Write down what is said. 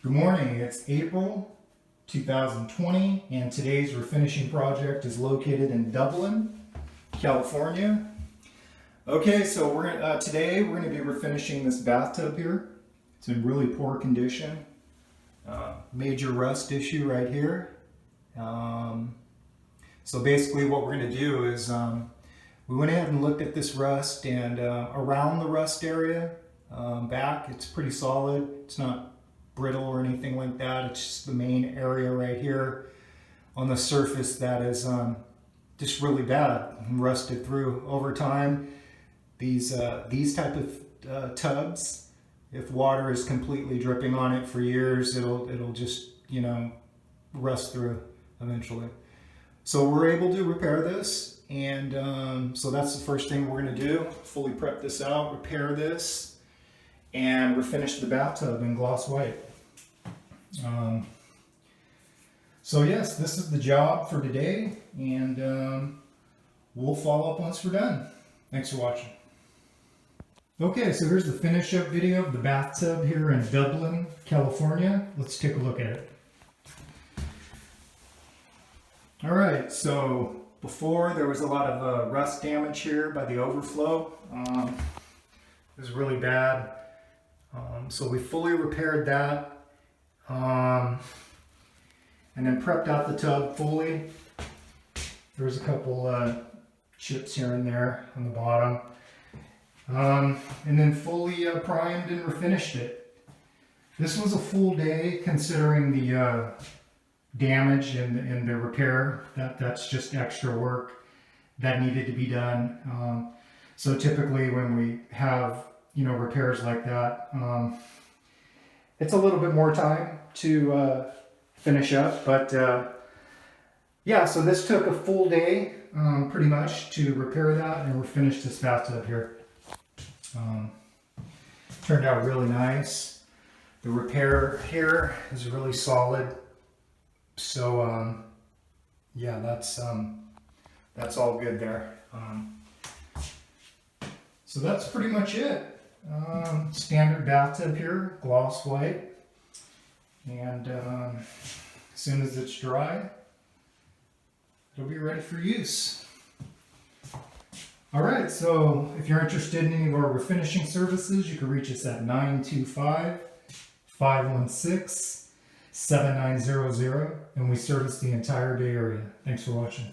Good morning, it's April 2020 and today's refinishing project is located in Dublin, California. Okay, so today we're going to be refinishing this bathtub here. It's in really poor condition. Major rust issue right here. So basically what we're going to do is we went ahead and looked at this rust, and around the rust area back, it's pretty solid. It's not brittle or anything like that. It's just the main area right here on the surface that is just really bad and rusted through over time. These type of tubs, if water is completely dripping on it for years, it'll just, you know, rust through eventually. So we're able to repair this, and so that's the first thing we're going to do. Fully prep this out, repair this, and refinish the bathtub in gloss white. So yes, this is the job for today, and we'll follow up once we're done. Thanks for watching. Okay, so here's the finish up video of the bathtub here in Dublin, California. Let's take a look at it. All right, so before there was a lot of rust damage here by the overflow. It was really bad. So we fully repaired that. And then prepped out the tub fully. There's a couple chips here and there on the bottom. And then fully primed and refinished it. This was a full day considering the damage and the repair. That's just extra work that needed to be done. So typically when we have, you know, repairs like that, it's a little bit more time to finish up, but yeah, so this took a full day pretty much to repair that, and we're finished this bathtub here. Turned out really nice. The repair here is really solid, so yeah, that's all good there. So that's pretty much it. Standard bathtub here, gloss white, and as soon as it's dry, it'll be ready for use. Alright, so if you're interested in any of our refinishing services, you can reach us at 925-516-7900, and we service the entire Bay Area. Thanks for watching.